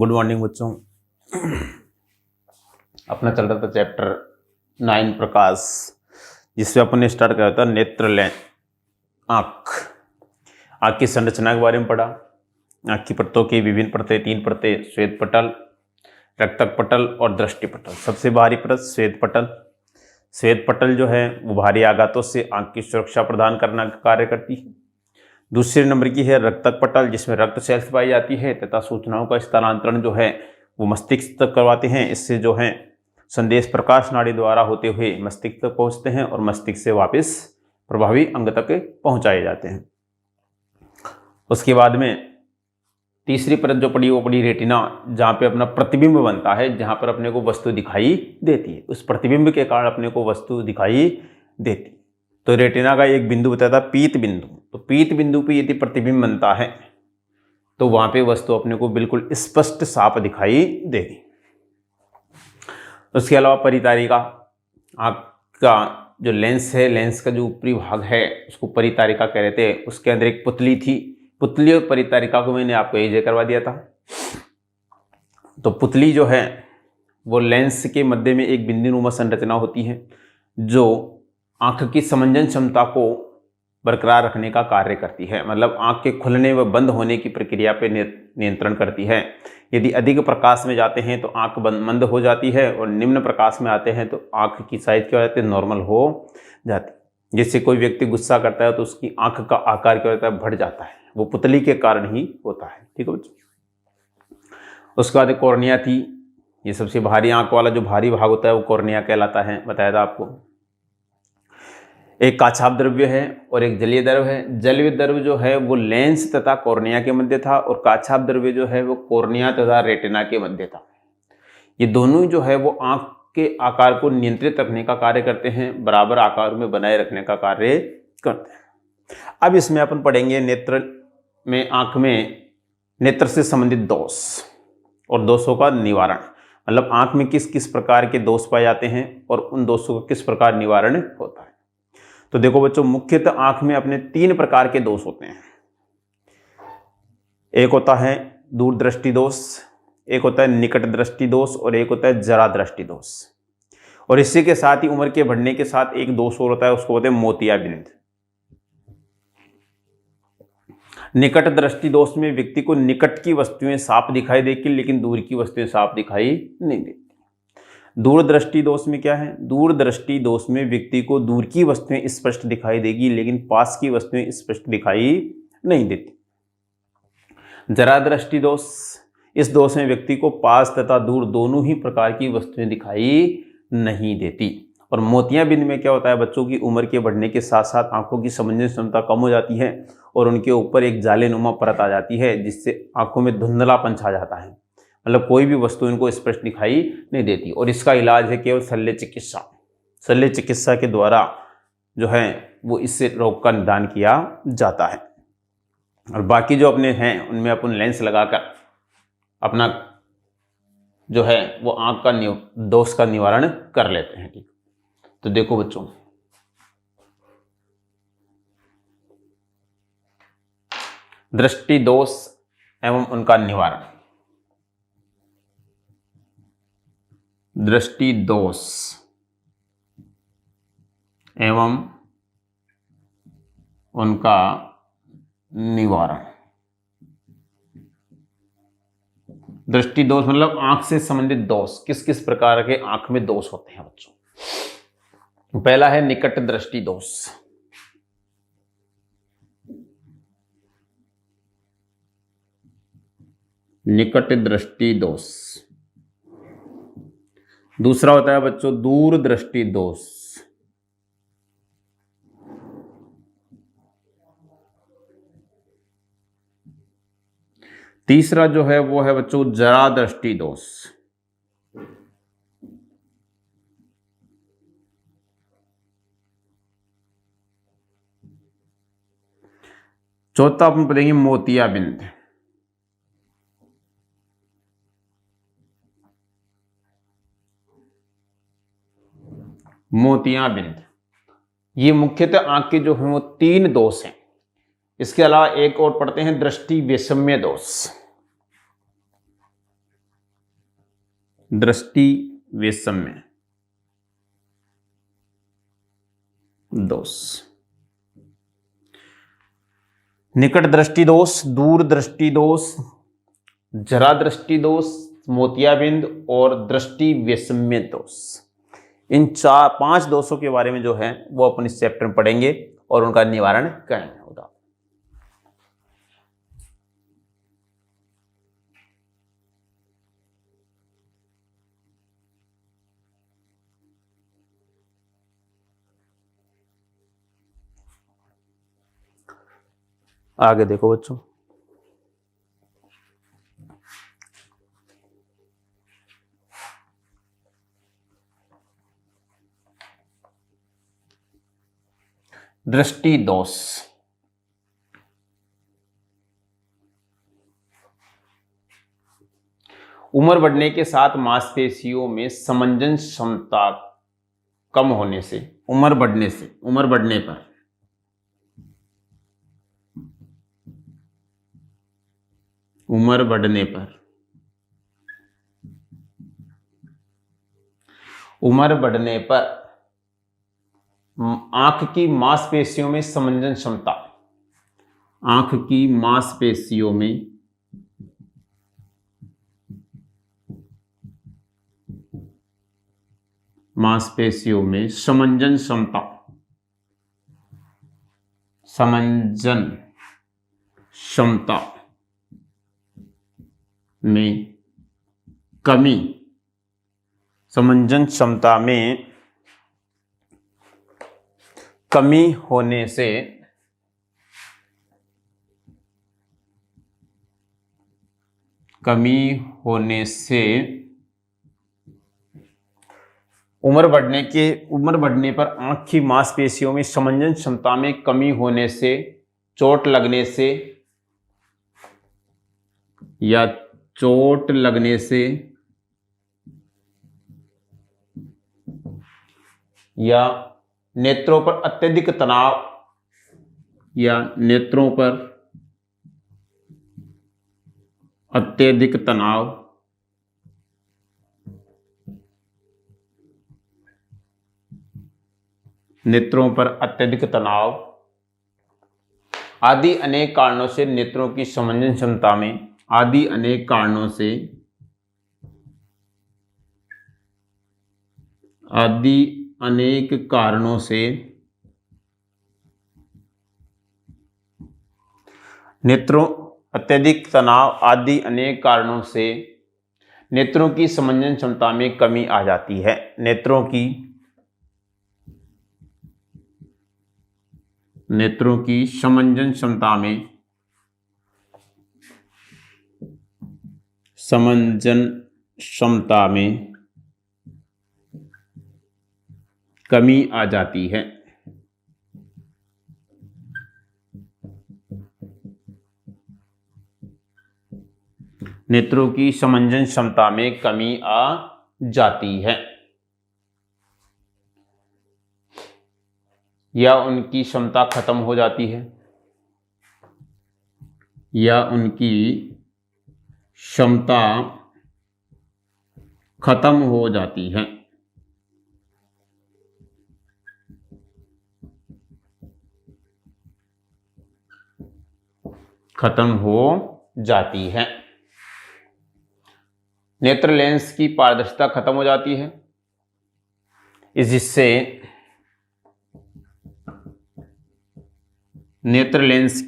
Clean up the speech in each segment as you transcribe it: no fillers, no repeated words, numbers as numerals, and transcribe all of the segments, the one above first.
Good morning बच्चों। अपना चल रहा था चैप्टर 9 प्रकाश, जिसमें अपन ने स्टार्ट किया था नेत्र लेंस, आँख की संरचना के बारे में पढ़ा। आँख की परतों की विभिन्न परतें, 3 परतें, श्वेत पटल, रक्तक पटल और दृष्टि पटल। सबसे बाहरी परत श्वेत पटल। श्वेत पटल जो है वो बाहरी आघातों से आँख की सुरक्षा प्रदान करना का कार्य करती है। दूसरे नंबर की है रक्तक पटल, जिसमें रक्त सेल्स पाई जाती है तथा सूचनाओं का स्थानांतरण जो है वो मस्तिष्क तक करवाते हैं। इससे जो है संदेश प्रकाश नाड़ी द्वारा होते हुए मस्तिष्क तक पहुंचते हैं और मस्तिष्क से वापस प्रभावी अंग तक पहुंचाए जाते हैं। उसके बाद में तीसरी परत जो पड़ी वो पड़ी रेटिना, जहाँ पे अपना प्रतिबिंब बनता है, जहाँ पर अपने को वस्तु दिखाई देती है। उस प्रतिबिंब के कारण अपने को वस्तु दिखाई देती है। तो रेटिना का एक बिंदु बताया था पीत बिंदु। तो पीत बिंदु पे यदि प्रतिबिंब बनता है तो वहां पे वस्तु अपने को बिल्कुल स्पष्ट साफ दिखाई देगी। उसके अलावा परितारिका, आँख का जो लेंस है, लेंस का जो ऊपरी भाग है उसको परितारिका कह रहे थे। उसके अंदर एक पुतली थी। पुतली और परितारिका को मैंने आपको यही करवा दिया था। तो पुतली जो है वो लेंस के मध्य में एक बिंदुनुमा संरचना होती है जो आँख की समंजन क्षमता को बरकरार रखने का कार्य करती है। मतलब आँख के खुलने व बंद होने की प्रक्रिया पर नियंत्रण करती है। यदि अधिक प्रकाश में जाते हैं तो आँख मंद हो जाती है और निम्न प्रकाश में आते हैं तो आँख की साइज क्या हो जाती है, नॉर्मल हो जाती है। जिससे कोई व्यक्ति गुस्सा करता है तो उसकी आँख का आकार क्या होता है, बढ़ जाता है। वो पुतली के कारण ही होता है। ठीक है बच्चों। उसके बाद कॉर्निया थी। ये सबसे भारी आँख वाला जो भारी भाग होता है वो कॉर्निया कहलाता है, बताया था आपको। एक काछाप द्रव्य है और एक जलीय द्रव्य है। जलीय द्रव्य जो है वो लेंस तथा कॉर्निया के मध्य था और काछाप द्रव्य जो है वो कॉर्निया तथा रेटिना के मध्य था। ये दोनों जो है वो आँख के आकार को नियंत्रित रखने का कार्य करते हैं, बराबर आकार में बनाए रखने का कार्य करते हैं। अब इसमें अपन पढ़ेंगे नेत्र में, आँख में नेत्र से संबंधित दोष और दोषों का निवारण। मतलब आँख में किस किस प्रकार के दोष पाए जाते हैं और उन दोषों का किस प्रकार निवारण होता है। तो देखो बच्चों, मुख्यतः आँख में अपने 3 प्रकार के दोष होते हैं। एक होता है दूरदृष्टि दोष, एक होता है निकट दृष्टि दोष और एक होता है जरा दृष्टि दोष। और इसी के साथ ही उम्र के बढ़ने के साथ एक दोष और होता है, उसको बोलते हैं मोतियाबिंद। निकट दृष्टि दोष में व्यक्ति को निकट की वस्तुएं साफ दिखाई देगी लेकिन दूर की वस्तुएं साफ दिखाई नहीं देती। दूरदृष्टि दोष में क्या है, दूरदृष्टि दोष में व्यक्ति को दूर की वस्तुएं स्पष्ट दिखाई देगी लेकिन पास की वस्तुएं स्पष्ट दिखाई नहीं देती। जरा दृष्टि दोष, इस दोष में व्यक्ति को पास तथा दूर दोनों ही प्रकार की वस्तुएं दिखाई नहीं देती। और मोतियाबिंद में क्या होता है, बच्चों की उम्र के बढ़ने के साथ साथ आंखों की समंजन क्षमता कम हो जाती है और उनके ऊपर एक जालेनुमा परत आ जाती है जिससे आंखों में धुंधलापन छा जाता है। मतलब कोई भी वस्तु इनको स्पष्ट दिखाई नहीं देती। और इसका इलाज है केवल शल्य चिकित्सा। शल्य चिकित्सा के द्वारा जो है वो इससे रोग का निदान किया जाता है। और बाकी जो अपने हैं उनमें अपन लेंस लगाकर अपना जो है वो आँख का दोष का निवारण कर लेते हैं। ठीक, तो देखो बच्चों, दृष्टि दोष एवं उनका निवारण। दृष्टि दोष एवं उनका निवारण। दृष्टि दोष मतलब आंख से संबंधित दोष। किस किस प्रकार के आंख में दोष होते हैं बच्चों। पहला है निकट दृष्टि दोष। निकट दृष्टि दोष। दूसरा होता है बच्चों दूर दृष्टि दोष। तीसरा जो है वो है बच्चों जरा दृष्टि दोष। चौथा अपन पढ़ेंगे मोतियाबिंद। मोतियाबिंद ये मुख्यतः आंख के जो हैं वो 3 दोष हैं। इसके अलावा एक और पढ़ते हैं दृष्टि वैषम्य दोष। दृष्टि वैषम्य दोष। निकट दृष्टि दोष, दूर दृष्टि दोष, जरा दृष्टि दोष, मोतियाबिंद और दृष्टि वैषम्य दोष। इन 4-5 दोषों के बारे में जो है वो अपन इस चैप्टर में पढ़ेंगे और उनका निवारण करेंगे। होगा आगे देखो बच्चों, दृष्टि दोष। उम्र बढ़ने के साथ मांसपेशियों में समंजन क्षमता कम होने से, उम्र बढ़ने पर उम्र बढ़ने पर उम्र बढ़ने पर आंख की मांसपेशियों में समंजन क्षमता, आंख की मांसपेशियों में समंजन क्षमता में कमी, समंजन क्षमता में कमी होने से उम्र बढ़ने पर आंख की मांसपेशियों में समंजन क्षमता में कमी होने से, चोट लगने से या नेत्रों पर अत्यधिक तनाव आदि अनेक कारणों से नेत्रों की समंजन क्षमता में नेत्रों की समंजन क्षमता में कमी आ जाती है। नेत्रों की समंजन क्षमता में कमी आ जाती है। नेत्रों की समंजन क्षमता में कमी आ जाती है या उनकी क्षमता खत्म हो जाती है, नेत्र लेंस की पारदर्शिता खत्म हो जाती है, जिससे नेत्र लेंस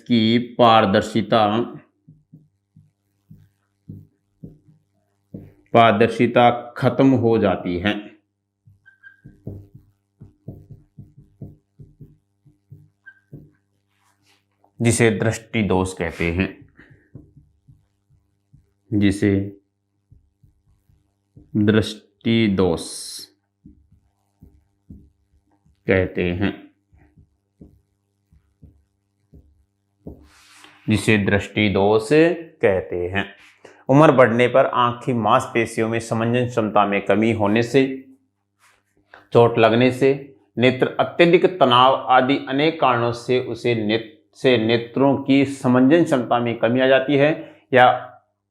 की पारदर्शिता खत्म हो जाती है। जिसे दृष्टि दोष कहते हैं। उम्र बढ़ने पर आंख की मांसपेशियों में समंजन क्षमता में कमी होने से, चोट लगने से, नेत्र अत्यधिक तनाव आदि अनेक कारणों से उसे से नेत्रों की समंजन क्षमता में कमी आ जाती है या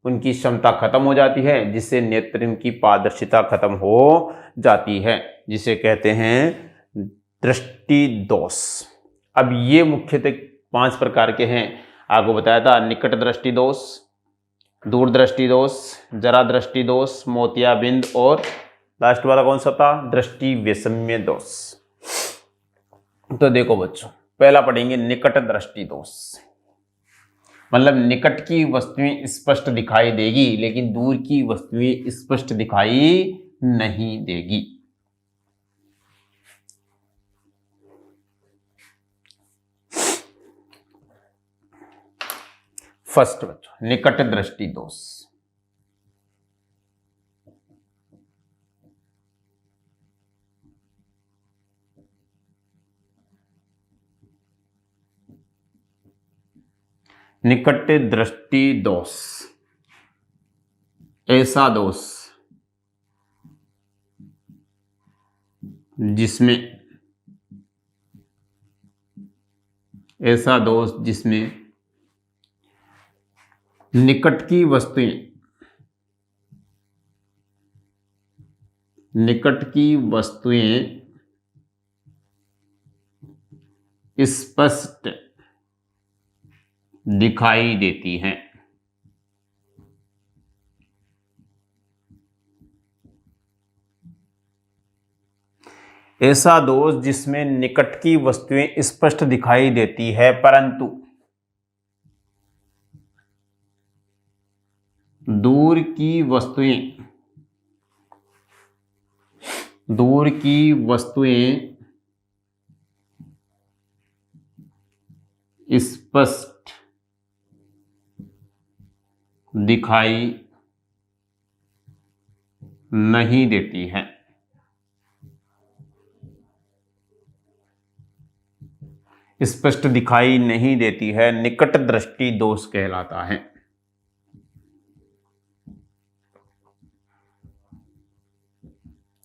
उनकी क्षमता खत्म हो जाती है, जिससे नेत्र की पारदर्शिता खत्म हो जाती है, जिसे कहते हैं दृष्टि दोष। अब ये मुख्यतः 5 प्रकार के हैं। आपको बताया था निकट दृष्टि दोष, दूर दृष्टि दोष, जरा दृष्टि दोष, मोतियाबिंद और लास्ट वाला कौन सा था, दृष्टि वैषम्य दोष। तो देखो बच्चों, पहला पढ़ेंगे निकट दृष्टि दोष। मतलब निकट की वस्तुएं स्पष्ट दिखाई देगी लेकिन दूर की वस्तुएं स्पष्ट दिखाई नहीं देगी। फर्स्ट बच्चों, निकट दृष्टि दोष। निकट दृष्टि दोष ऐसा दोष जिसमें निकट की वस्तुएं स्पष्ट दिखाई देती हैं। ऐसा दोष जिसमें निकट की वस्तुएं स्पष्ट दिखाई देती है परंतु दूर की वस्तुएं स्पष्ट दिखाई नहीं देती है। स्पष्ट दिखाई नहीं देती है, निकट दृष्टि दोष कहलाता है।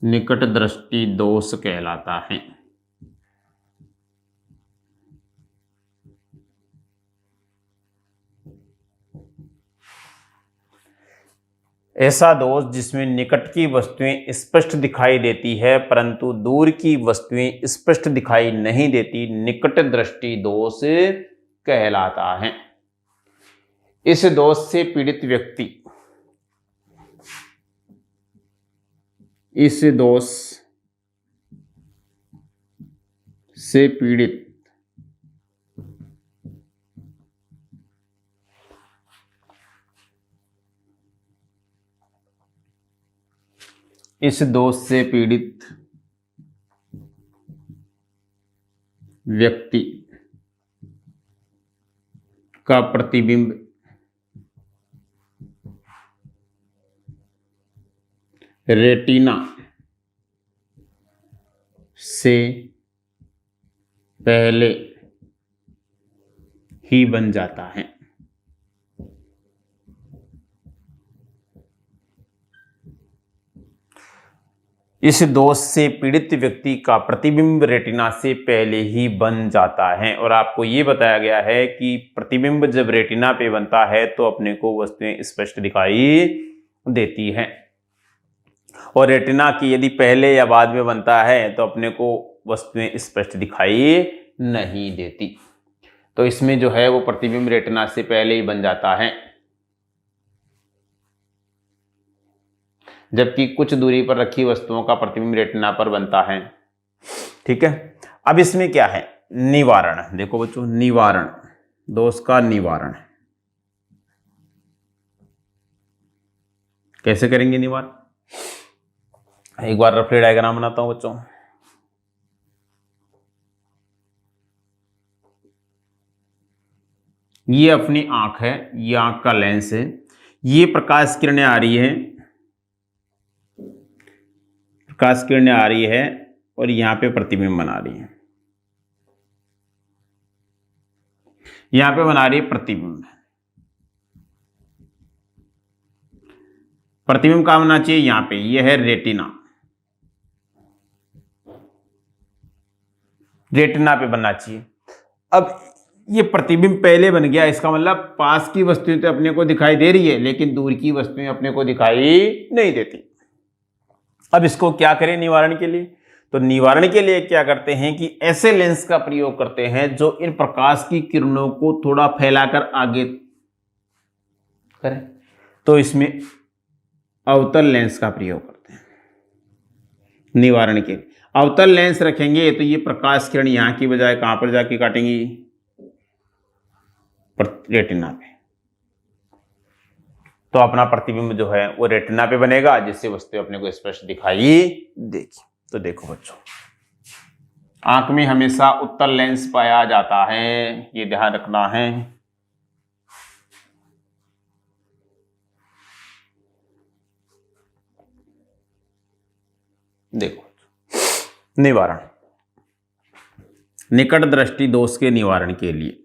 निकट दृष्टि दोष कहलाता है। ऐसा दोष जिसमें निकट की वस्तुएं स्पष्ट दिखाई देती है परंतु दूर की वस्तुएं स्पष्ट दिखाई नहीं देती, निकट दृष्टि दोष कहलाता है। इस दोष से पीड़ित व्यक्ति इस दोष से पीड़ित व्यक्ति का प्रतिबिंब रेटिना से पहले ही बन जाता है। इस दोष से पीड़ित व्यक्ति का प्रतिबिंब रेटिना से पहले ही बन जाता है। और आपको ये बताया गया है कि प्रतिबिंब जब रेटिना पे बनता है तो अपने को वस्तुएं स्पष्ट दिखाई देती हैं, और रेटिना की यदि पहले या बाद में बनता है तो अपने को वस्तुएं स्पष्ट दिखाई नहीं देती। तो इसमें जो है वो प्रतिबिंब रेटिना से पहले ही बन जाता है, जबकि कुछ दूरी पर रखी वस्तुओं का प्रतिबिंब रेटिना पर बनता है। ठीक है, अब इसमें क्या है, निवारण। देखो बच्चों, निवारण, दोष का निवारण कैसे करेंगे निवारण। एक बार रफली डायग्राम बनाता हूं बच्चों। ये अपनी आंख है, ये आंख का लेंस है, ये प्रकाश किरणें आ रही है, और यहां पे प्रतिबिंब बना रही है, यहां पे बना रही है प्रतिबिंब। प्रतिबिंब कहां बनना चाहिए, यहां पे, ये है रेटिना, रेटिना पे बनना चाहिए। अब ये प्रतिबिंब पहले बन गया, इसका मतलब पास की वस्तुएं तो अपने को दिखाई दे रही है लेकिन दूर की वस्तुएं अपने को दिखाई नहीं देती। अब इसको क्या करें निवारण के लिए? तो निवारण के लिए क्या करते हैं कि ऐसे लेंस का प्रयोग करते हैं जो इन प्रकाश की किरणों को थोड़ा फैलाकर आगे करें। तो इसमें अवतल लेंस का प्रयोग करते हैं निवारण के लिए। अवतल लेंस रखेंगे तो ये प्रकाश किरण यहां की बजाय कहां पर जाके काटेंगी? रेटिना पे। तो अपना प्रतिबिंब जो है वो रेटिना पे बनेगा, जिससे वस्तु अपने को स्पष्ट दिखाई देगी। तो देखो बच्चों, आंख में हमेशा उत्तल लेंस पाया जाता है, ये ध्यान रखना है। देखो निवारण, निकट दृष्टि दोष के निवारण के लिए,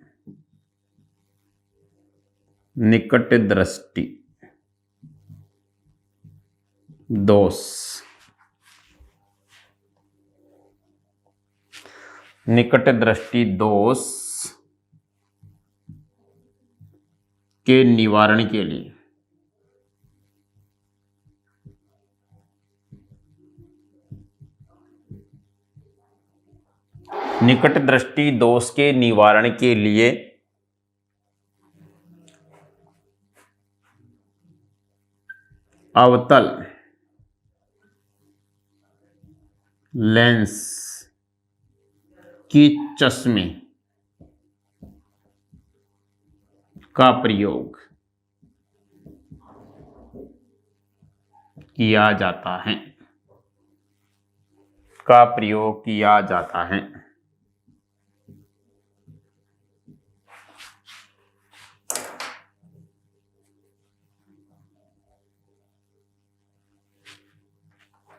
निकट दृष्टि दोष, निकट दृष्टि दोष के निवारण के लिए निकट दृष्टि दोष के निवारण के लिए अवतल लेंस की चश्मे का प्रयोग किया जाता है, का प्रयोग किया जाता है।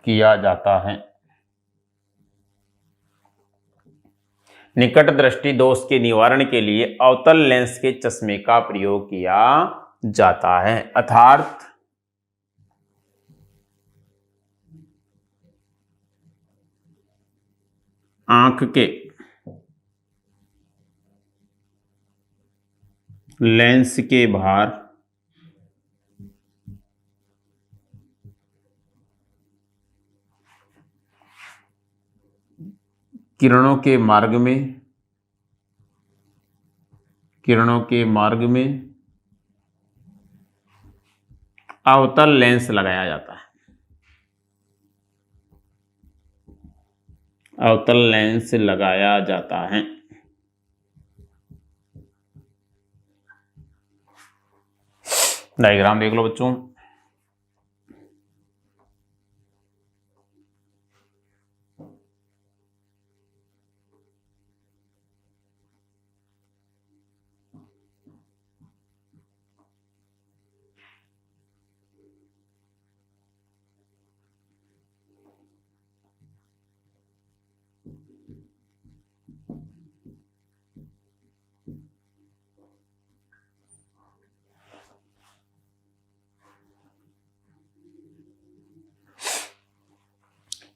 किया जाता है। निकट दृष्टि दोष के निवारण के लिए अवतल लेंस के चश्मे का प्रयोग किया जाता है, अर्थात आंख के लेंस के बाहर किरणों के मार्ग में अवतल लेंस लगाया जाता है, अवतल लेंस लगाया जाता है। डायग्राम देख लो बच्चों।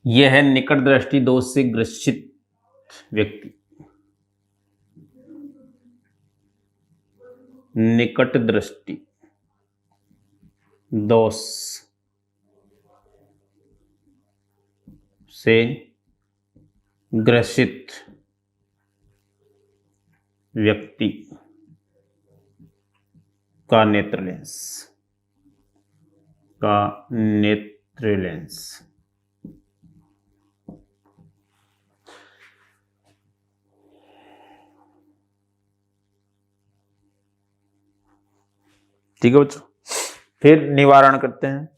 यह है निकट दृष्टि दोष से ग्रसित व्यक्ति, निकट दृष्टि दोष से ग्रसित व्यक्ति का नेत्र लेंस ठीक है बच्चों। फिर निवारण करते हैं।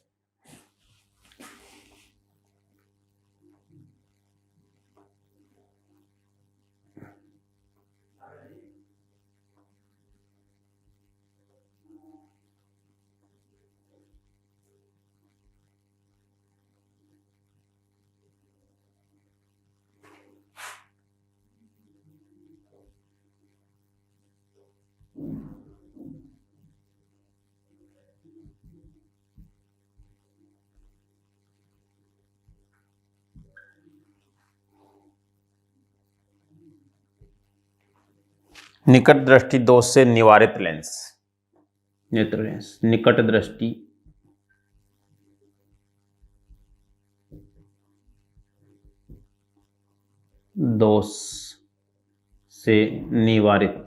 निकट दृष्टि दोष से निवारित लेंस, नेत्र लेंस, निकट दृष्टि दोष से निवारित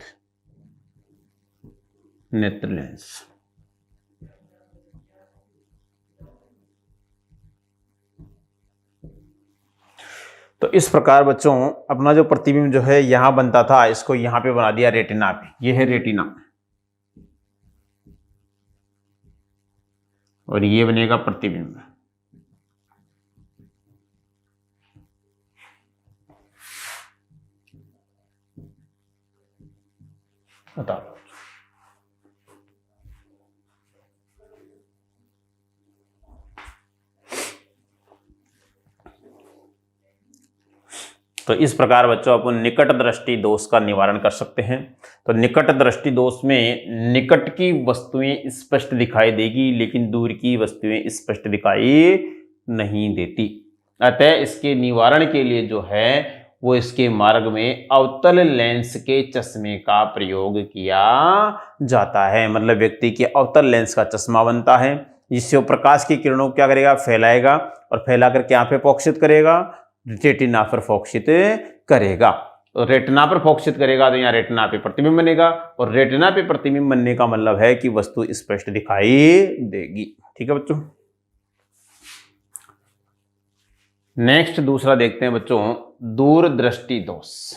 नेत्र लेंस। तो इस प्रकार बच्चों अपना जो प्रतिबिंब जो है यहां बनता था, इसको यहां पे बना दिया रेटिना पे। ये है रेटिना और ये बनेगा प्रतिबिंब। बताओ, तो इस प्रकार बच्चों अपन निकट दृष्टि दोष का निवारण कर सकते हैं। तो निकट दृष्टि दोष में निकट की वस्तुएं स्पष्ट दिखाई देगी लेकिन दूर की वस्तुएं स्पष्ट दिखाई नहीं देती। अतः इसके निवारण के लिए जो है वो इसके मार्ग में अवतल लेंस के चश्मे का प्रयोग किया जाता है। मतलब व्यक्ति के अवतल लेंस का चश्मा बनता है जिससे वो प्रकाश की किरणों को क्या करेगा, फैलाएगा और फैलाकर क्या पे फोकसित करेगा, रेटिना पर फोकसित करेगा। तो रेटिना पर फोकसित करेगा तो यहाँ रेटिना पे प्रतिबिंब बनेगा और रेटिना पे प्रतिबिंब बनने का मतलब है कि वस्तु स्पष्ट दिखाई देगी। ठीक है बच्चों। नेक्स्ट दूसरा देखते हैं बच्चों, दूरदृष्टि दोष।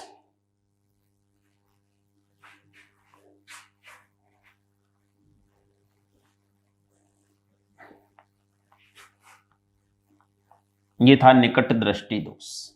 ये था निकट दृष्टि दोष।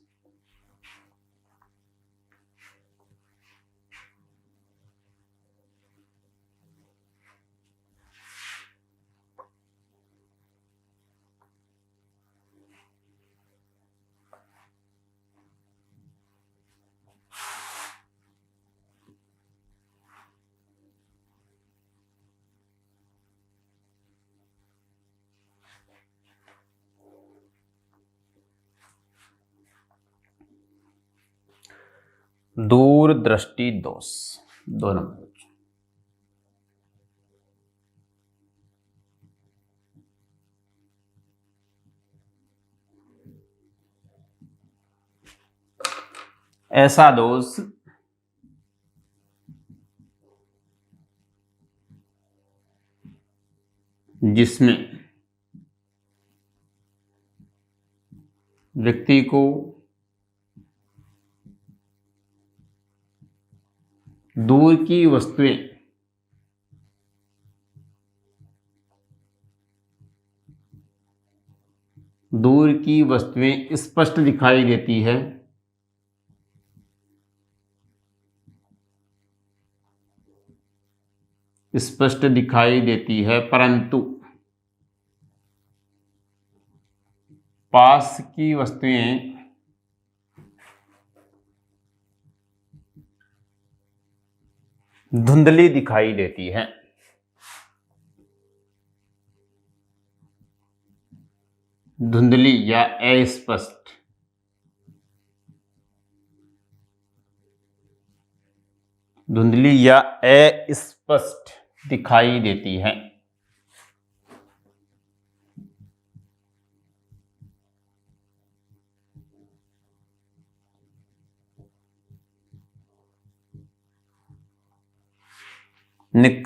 दूरदृष्टि दोष 2 नंबर। ऐसा दोष जिसमें व्यक्ति को दूर की वस्तुएं स्पष्ट दिखाई देती है परंतु पास की वस्तुएं धुंधली दिखाई देती है। धुंधली या अस्पष्ट, अस्पष्ट दिखाई देती है।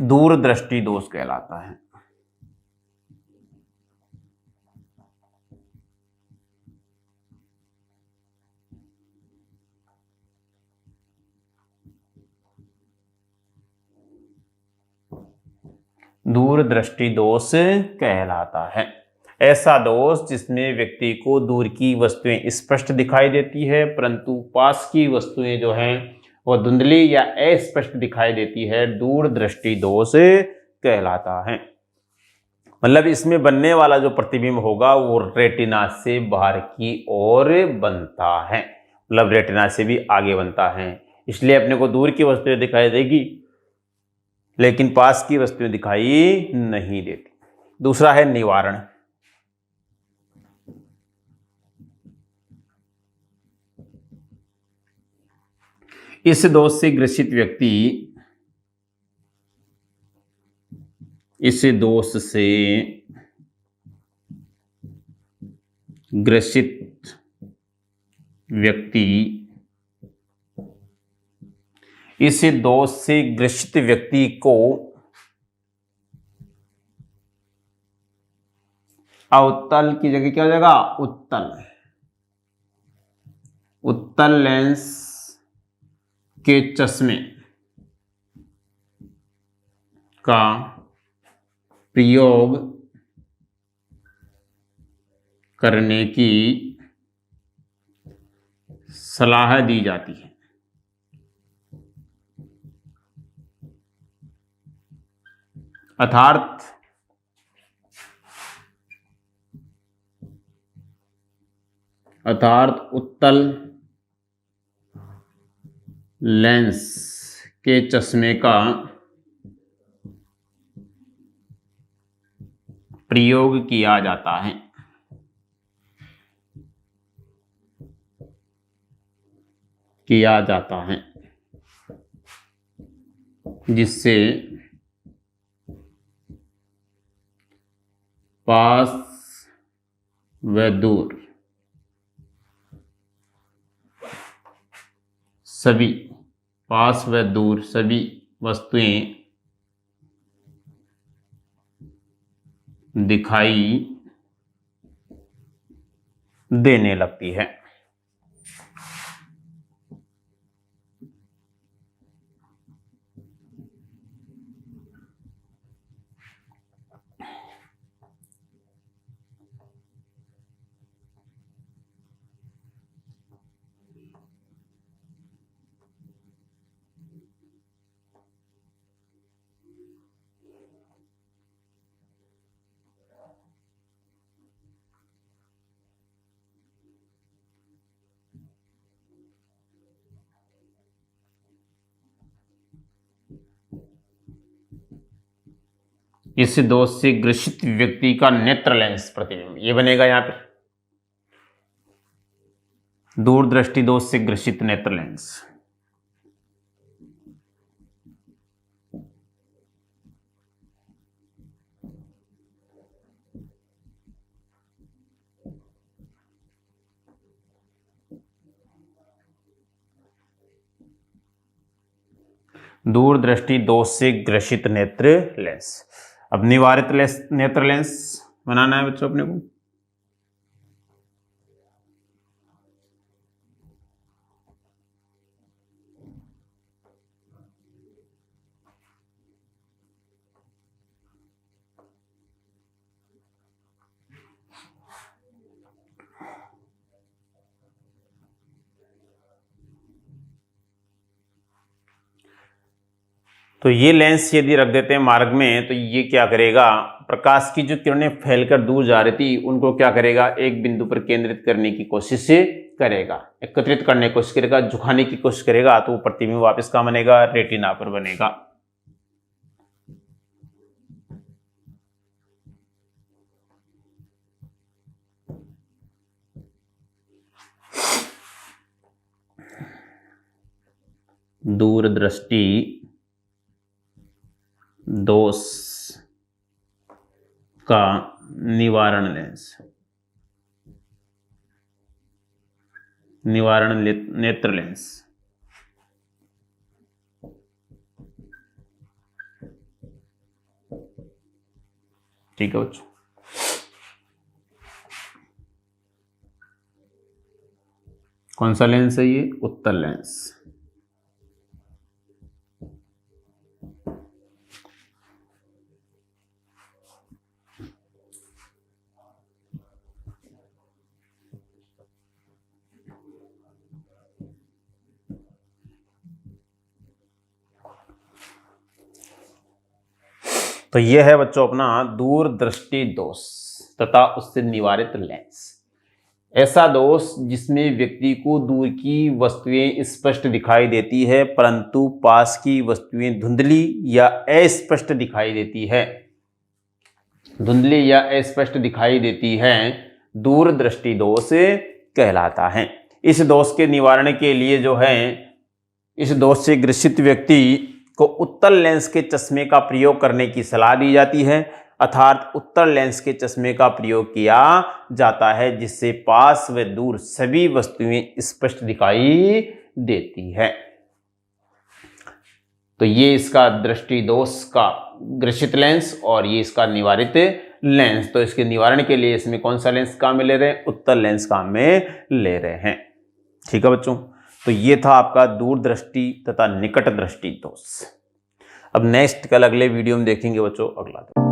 दूरदृष्टि दोष कहलाता है। दूरदृष्टि दोष कहलाता है। ऐसा दोष जिसमें व्यक्ति को दूर की वस्तुएं स्पष्ट दिखाई देती है परंतु पास की वस्तुएं जो हैं वो धुंधली या अस्पष्ट दिखाई देती है, दूरदृष्टि दोष कहलाता है। मतलब इसमें बनने वाला जो प्रतिबिंब होगा वो रेटिना से बाहर की ओर बनता है, मतलब रेटिना से भी आगे बनता है। इसलिए अपने को दूर की वस्तुएं दिखाई देगी लेकिन पास की वस्तुएं दिखाई नहीं देती। दूसरा है निवारण। इस दोष से ग्रसित व्यक्ति इस दोष से ग्रसित व्यक्ति इस दोष से ग्रसित व्यक्ति को अवतल की जगह क्या हो जाएगा, उत्तल, उत्तल लेंस के चश्मे का प्रयोग करने की सलाह दी जाती है। अर्थात उत्तल लेंस के चश्मे का प्रयोग किया जाता है। जिससे पास व दूर सभी वस्तुएं दिखाई देने लगती है। इस दोष से ग्रसित व्यक्ति का नेत्र लेंस प्रतिबिंब ये बनेगा यहां पे, दूरदृष्टि दोष से ग्रसित नेत्र लेंस। दूरदृष्टि दोष से ग्रसित नेत्र लेंस। अब निवारित नेत्र लेंस बनाना है बच्चों अपने को। तो ये लेंस यदि रख देते हैं मार्ग में तो ये क्या करेगा, प्रकाश की जो किरणें फैलकर दूर जा रही थी उनको क्या करेगा, एक बिंदु पर केंद्रित करने की कोशिश करेगा, एकत्रित करने की कोशिश करेगा, झुकाने की कोशिश करेगा, तो वो प्रतिबिंब वापस कहाँ बनेगा, रेटिना पर बनेगा। दूरदृष्टि दोष का निवारण नेत्र लेंस। ठीक है बच्चों, कौन सा लेंस है ये, उत्तल लेंस। तो यह है बच्चों अपना दूरदृष्टि दोष तथा उससे निवारित लेंस। ऐसा दोष जिसमें व्यक्ति को दूर की वस्तुएं स्पष्ट दिखाई देती है परंतु पास की वस्तुएं धुंधली या अस्पष्ट दिखाई देती है, दूरदृष्टि दोष कहलाता है। इस दोष के निवारण के लिए जो है, इस दोष से ग्रसित व्यक्ति को उत्तल लेंस के चश्मे का प्रयोग करने की सलाह दी जाती है, अर्थात उत्तल लेंस के चश्मे का प्रयोग किया जाता है जिससे पास व दूर सभी वस्तुएं स्पष्ट दिखाई देती है। तो ये इसका दृष्टि दोष का ग्रसित लेंस और ये इसका निवारित लेंस। तो इसके निवारण के लिए इसमें कौन सा लेंस काम में ले रहे हैं? उत्तल लेंस काम में ले रहे हैं। ठीक है बच्चों, तो ये था आपका दूरदृष्टि तथा निकट दृष्टि दोष। अब नेक्स्ट कल अगले वीडियो में देखेंगे बच्चों अगला।